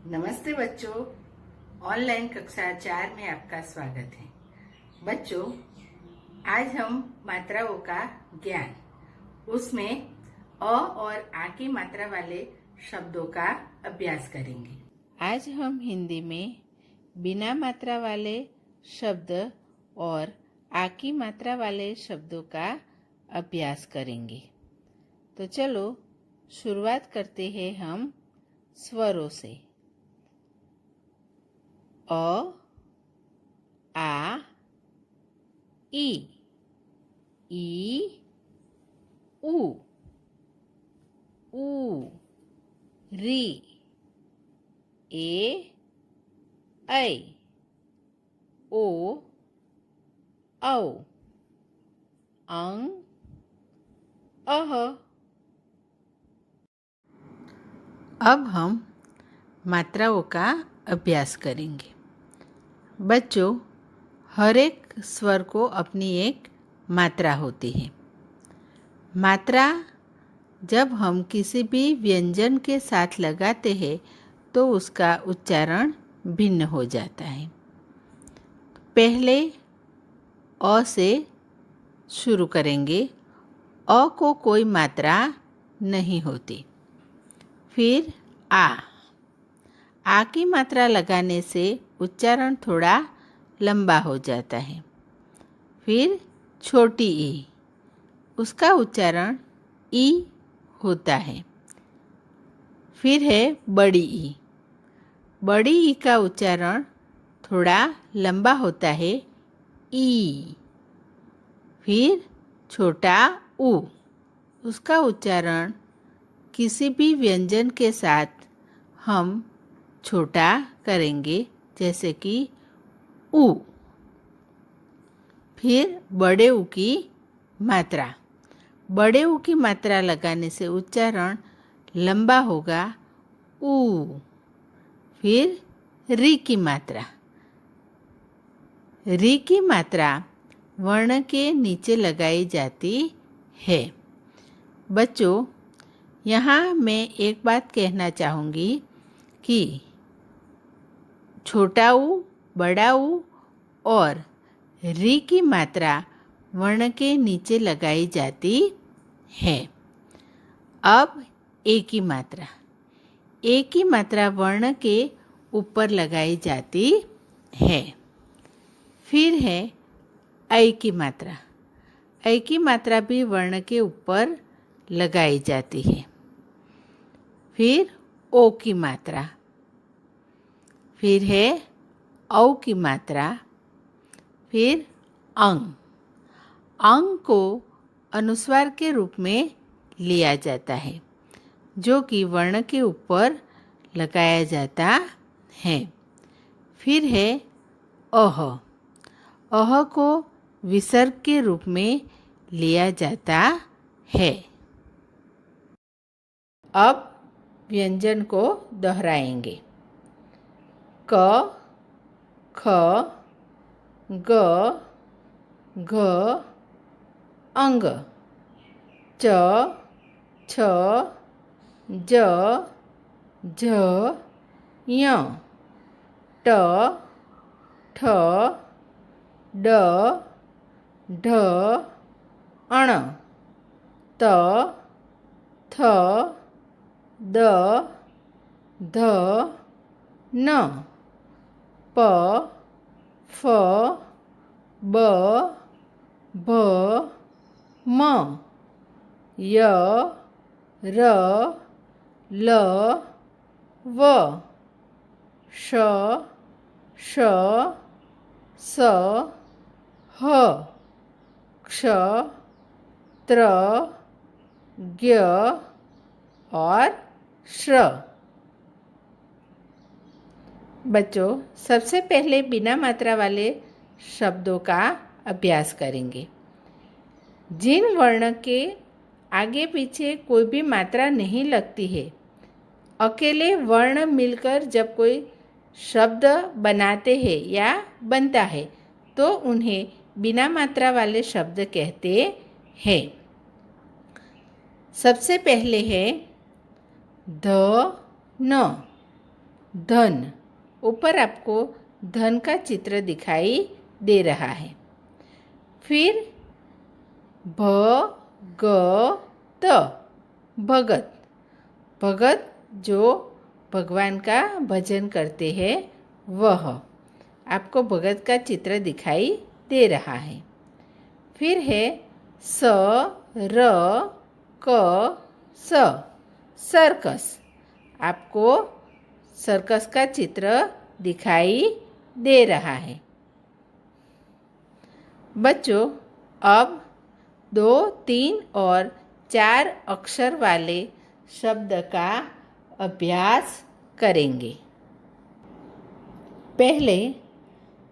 नमस्ते बच्चों, ऑनलाइन कक्षा 4 में आपका स्वागत है। बच्चों, आज हम मात्राओं का ज्ञान, उसमें अ और आ की मात्रा वाले शब्दों का अभ्यास करेंगे। आज हम हिंदी में बिना मात्रा वाले शब्द और आ की मात्रा वाले शब्दों का अभ्यास करेंगे। तो चलो शुरुआत करते हैं हम स्वरों से। अ, आ, ई, उ, री, ए, ऐ, ओ, औ, अं, अह। अब हम मात्राओं का अभ्यास करेंगे। बच्चों, हर एक स्वर को अपनी एक मात्रा होती है। मात्रा जब हम किसी भी व्यंजन के साथ लगाते हैं तो उसका उच्चारण भिन्न हो जाता है। पहले अ से शुरू करेंगे। अ को कोई मात्रा नहीं होती। फिर आ की मात्रा लगाने से उच्चारण थोड़ा लंबा हो जाता है। फिर छोटी ई, उसका उच्चारण ई होता है। फिर है बड़ी ई। बड़ी ई का उच्चारण थोड़ा लंबा होता है, ई। फिर छोटा ऊ, उसका उच्चारण किसी भी व्यंजन के साथ हम छोटा करेंगे, जैसे कि ऊ। फिर बड़े ऊ की मात्रा। बड़े ऊ की मात्रा लगाने से उच्चारण लंबा होगा, ऊ। फिर री की मात्रा। री की मात्रा वर्ण के नीचे लगाई जाती है। बच्चों, यहाँ मैं एक बात कहना चाहूँगी कि छोटा ऊ, बड़ा ऊ और री की मात्रा वर्ण के नीचे लगाई जाती है। अब ए की मात्रा। ए की मात्रा वर्ण के ऊपर लगाई जाती है। फिर है ऐ की मात्रा। ऐ की मात्रा भी वर्ण के ऊपर लगाई जाती है। फिर ओ की मात्रा। फिर है औ की मात्रा। फिर अंग। अंग को अनुस्वार के रूप में लिया जाता है, जो कि वर्ण के ऊपर लगाया जाता है। फिर है अह। अह को विसर्ग के रूप में लिया जाता है। अब व्यंजन को दोहराएंगे। क, ख, ग, घ, अंग। च, छ, ज, झ, ञ। ट, ठ, ड, ढ, अण। त, थ, द, ध, न। प, फ, ब, भ, म। य, र, ल, व। श, ष, स, ह। क्ष, त्र, ज्ञ और श्र। बच्चों, सबसे पहले बिना मात्रा वाले शब्दों का अभ्यास करेंगे। जिन वर्ण के आगे पीछे कोई भी मात्रा नहीं लगती है, अकेले वर्ण मिलकर जब कोई शब्द बनाते हैं या बनता है, तो उन्हें बिना मात्रा वाले शब्द कहते हैं। सबसे पहले है ध, न। धन, ऊपर आपको धन का चित्र दिखाई दे रहा है। फिर भगत, भगत, भगत जो भगवान का भजन करते हैं वह, आपको भगत का चित्र दिखाई दे रहा है। फिर है स र क स, सर्कस, आपको सर्कस का चित्र दिखाई दे रहा है। बच्चों, अब 2, 3 और 4 अक्षर वाले शब्द का अभ्यास करेंगे। पहले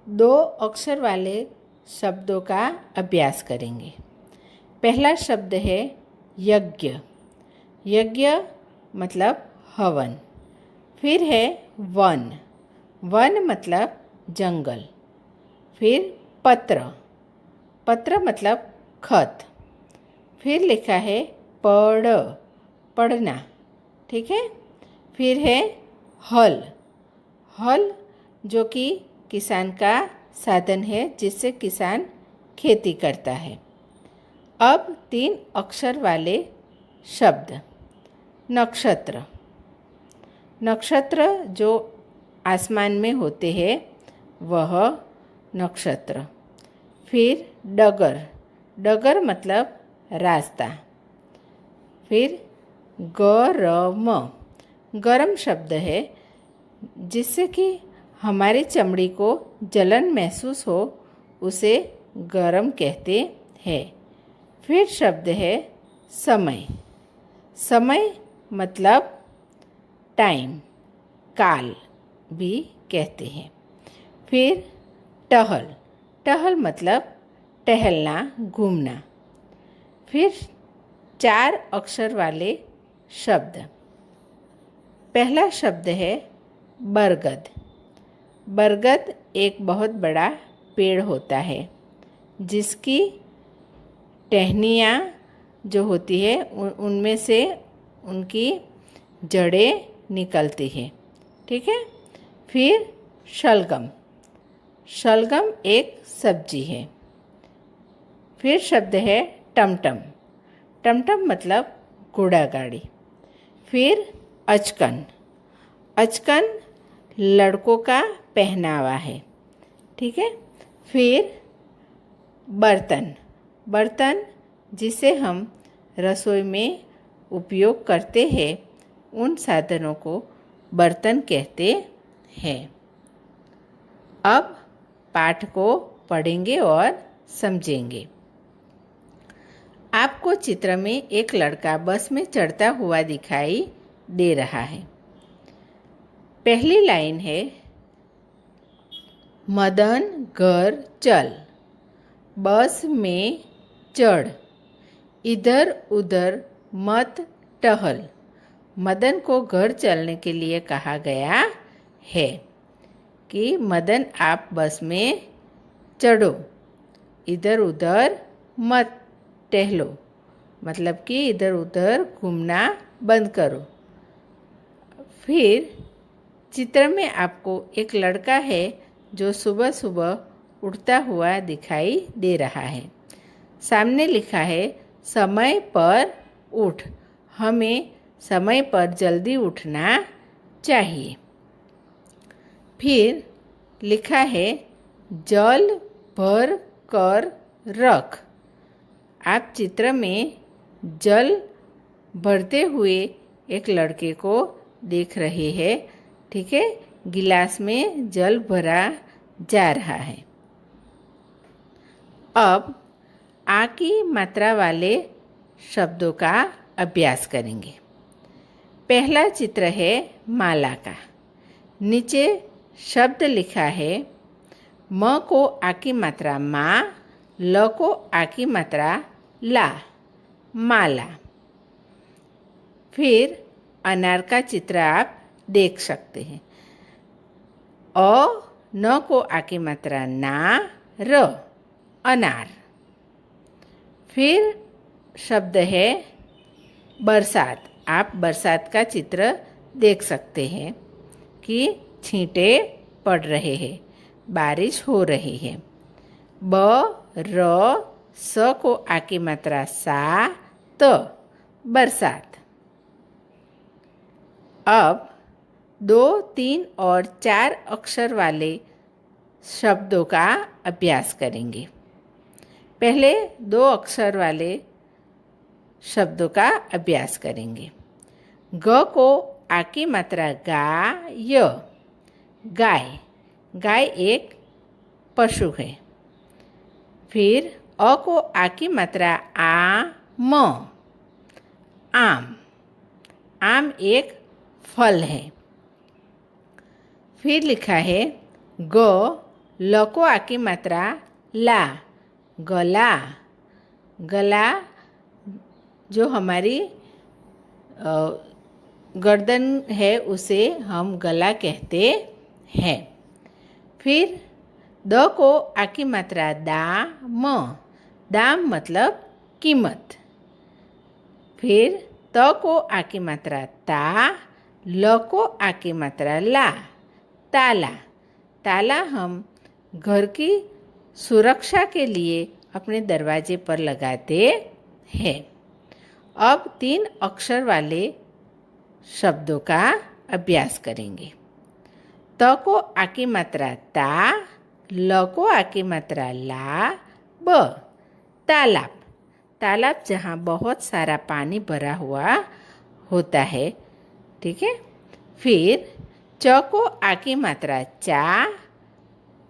2 अक्षर वाले शब्दों का अभ्यास करेंगे। पहला शब्द है यज्ञ, यज्ञ मतलब हवन। फिर है वन, वन मतलब जंगल। फिर पत्र, पत्र मतलब खत। फिर लिखा है पढ़, पढ़ना, ठीक है। फिर है हल, हल जो कि किसान का साधन है जिससे किसान खेती करता है। अब 3 अक्षर वाले शब्द, नक्षत्र, नक्षत्र जो आसमान में होते हैं वह नक्षत्र। फिर डगर, डगर मतलब रास्ता। फिर गरम, गरम शब्द है जिससे कि हमारी चमड़ी को जलन महसूस हो उसे गरम कहते हैं। फिर शब्द है समय, समय मतलब टाइम, काल भी कहते हैं। फिर टहल, टहल मतलब टहलना, घूमना। फिर 4 अक्षर वाले शब्द, पहला शब्द है बरगद, बरगद एक बहुत बड़ा पेड़ होता है जिसकी टहनियाँ जो होती है उनमें से उनकी जड़ें निकलती हैं, ठीक है। फिर शलगम, शलगम एक सब्जी है। फिर शब्द है टमटम, टमटम मतलब घोड़ा गाड़ी। फिर अचकन, अचकन लड़कों का पहनावा है, ठीक है। फिर बर्तन, बर्तन जिसे हम रसोई में उपयोग करते हैं उन साधनों को बर्तन कहते हैं। अब पाठ को पढ़ेंगे और समझेंगे। आपको चित्र में एक लड़का बस में चढ़ता हुआ दिखाई दे रहा है। पहली लाइन है मदन घर चल, बस में चढ़, इधर उधर मत टहल। मदन को घर चलने के लिए कहा गया है कि मदन आप बस में चढ़ो, इधर उधर मत टहलो, मतलब कि इधर उधर घूमना बंद करो। फिर चित्र में आपको एक लड़का है जो सुबह सुबह उठता हुआ दिखाई दे रहा है। सामने लिखा है समय पर उठ, हमें समय पर जल्दी उठना चाहिए। फिर लिखा है जल भर कर रख, आप चित्र में जल भरते हुए एक लड़के को देख रहे हैं, ठीक है। गिलास में जल भरा जा रहा है। अब आ की मात्रा वाले शब्दों का अभ्यास करेंगे। पहला चित्र है माला का, नीचे शब्द लिखा है म को आ की मात्रा माँ, ल को आ की मात्रा ला, माला। फिर अनार का चित्र आप देख सकते हैं। अ न को आ की मात्रा ना, र, अनार। फिर शब्द है बरसात, आप बरसात का चित्र देख सकते हैं की छींटे पड़ रहे हैं, बारिश हो रही है। ब र स को आ की मात्रा सा, त, बरसात। अब 2, 3 और 4 अक्षर वाले शब्दों का अभ्यास करेंगे। पहले 2 अक्षर वाले शब्दों का अभ्यास करेंगे। ग को आ की मात्रा गा, य, गाय। गाय एक पशु है। फिर अ को आ की मात्रा आ, म, आम। आम एक फल है। फिर लिखा है ग, ल को आ की मात्रा ला, गला। गला जो हमारी गर्दन है उसे हम गला कहते हैं। फिर द को आ की मात्रा दा, म, दाम मतलब कीमत। फिर त को आ की मात्रा ता, ल को आ की मात्रा ला, ताला। ताला हम घर की सुरक्षा के लिए अपने दरवाजे पर लगाते हैं। अब 3 अक्षर वाले शब्दों का अभ्यास करेंगे। त को आ की मात्रा ता, ल को आ की मात्रा ला, ब, तालाब। तालाब जहाँ बहुत सारा पानी भरा हुआ होता है, ठीक है। फिर च को आ की मात्रा चा,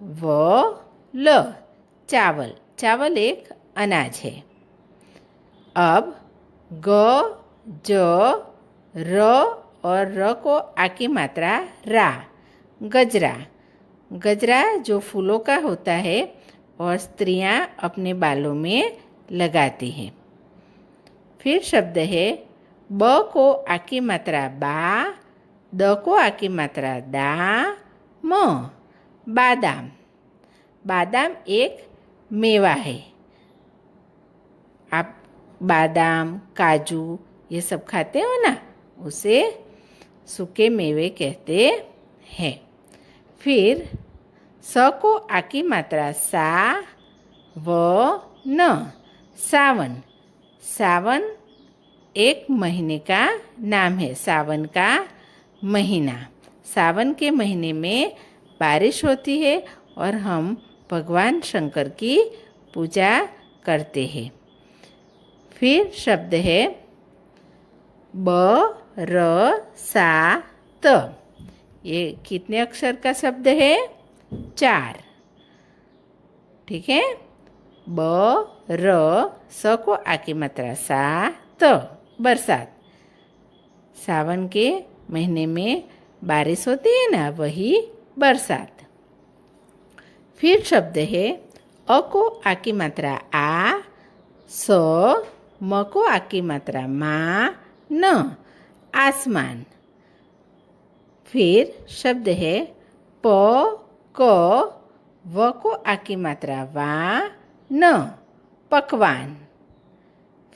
व, ल, चावल। चावल एक अनाज है। अब ग, ज, र और र को आ की मात्रा रा, गजरा। गजरा जो फूलों का होता है और स्त्रियां अपने बालों में लगाती हैं। फिर शब्द है ब को आ की मात्रा बा, द को आ की मात्रा दा, म, बादाम। बादाम एक मेवा है। आप बादाम, काजू ये सब खाते हो ना, उसे सूखे मेवे कहते हैं। फिर स को आ की मात्रा सा, व, न, सावन। सावन एक महीने का नाम है, सावन का महीना। सावन के महीने में बारिश होती है और हम भगवान शंकर की पूजा करते हैं। फिर शब्द है ब, र, सा, त। ये कितने अक्षर का शब्द है? 4, ठीक है। ब, र, स को आ की मात्रा सा, त, बरसात। सावन के महीने में बारिश होती है ना, वही बरसात। फिर शब्द है अ को आ की मात्रा आ, स, म को आ की मात्रा मा, न, आसमान। फिर शब्द है प, क, व को आ की मात्रा वा, न, पकवान।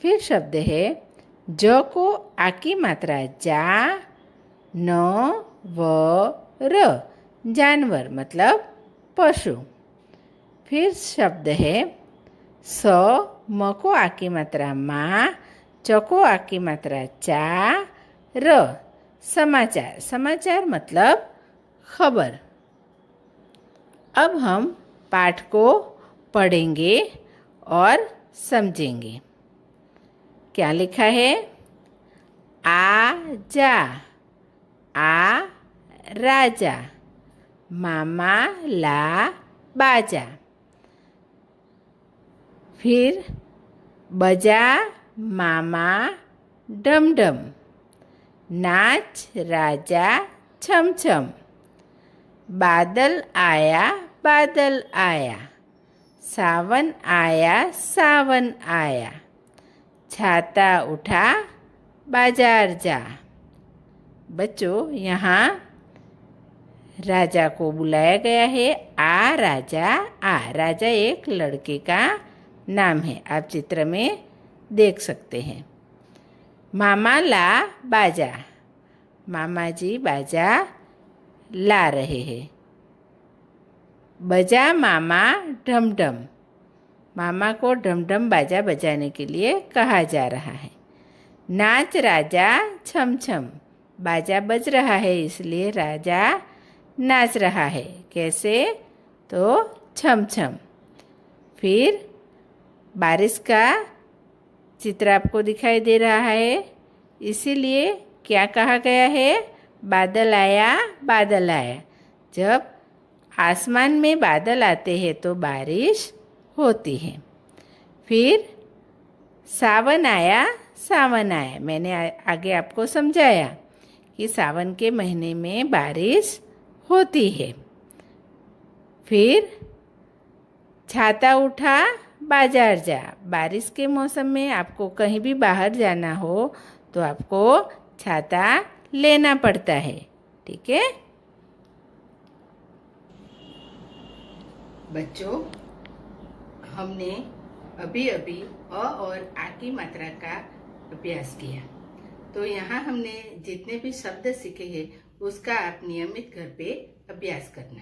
फिर शब्द है ज को आ की मात्रा जा, न, व, र, जानवर मतलब पशु। फिर शब्द है स, म को आ की मात्रा मा, च को आ की मात्रा चा, र, समाचार। समाचार मतलब खबर। अब हम पाठ को पढ़ेंगे और समझेंगे। क्या लिखा है? आजा, आ राजा, मामा ला बाजा। फिर बजा मामा डम डम, नाच राजा छम छम, बादल आया बादल आया, सावन आया सावन आया, छाता उठा बाजार जा। बच्चों, यहाँ राजा को बुलाया गया है। आ राजा, आ राजा एक लड़के का नाम है, आप चित्र में देख सकते हैं। मामा ला बाजा, मामा जी बाजा ला रहे हैं। बजा मामा ढम ढम। मामा को ढम ढम बाजा बजाने के लिए कहा जा रहा है। नाच राजा छम छम। बाजा बज रहा है इसलिए राजा नाच रहा है। कैसे? तो छम छम। फिर बारिश का चित्र आपको दिखाई दे रहा है, इसीलिए क्या कहा गया है? बादल आया बादल आया। जब आसमान में बादल आते हैं तो बारिश होती है। फिर सावन आया सावन आया। मैंने आगे आपको समझाया कि सावन के महीने में बारिश होती है। फिर छाता उठा बाजार जा। बारिश के मौसम में आपको कहीं भी बाहर जाना हो तो आपको छाता लेना पड़ता है। ठीक है बच्चों, हमने अभी अभी अ और आ की मात्रा का अभ्यास किया। तो यहाँ हमने जितने भी शब्द सीखे हैं उसका आप नियमित घर पे अभ्यास करना।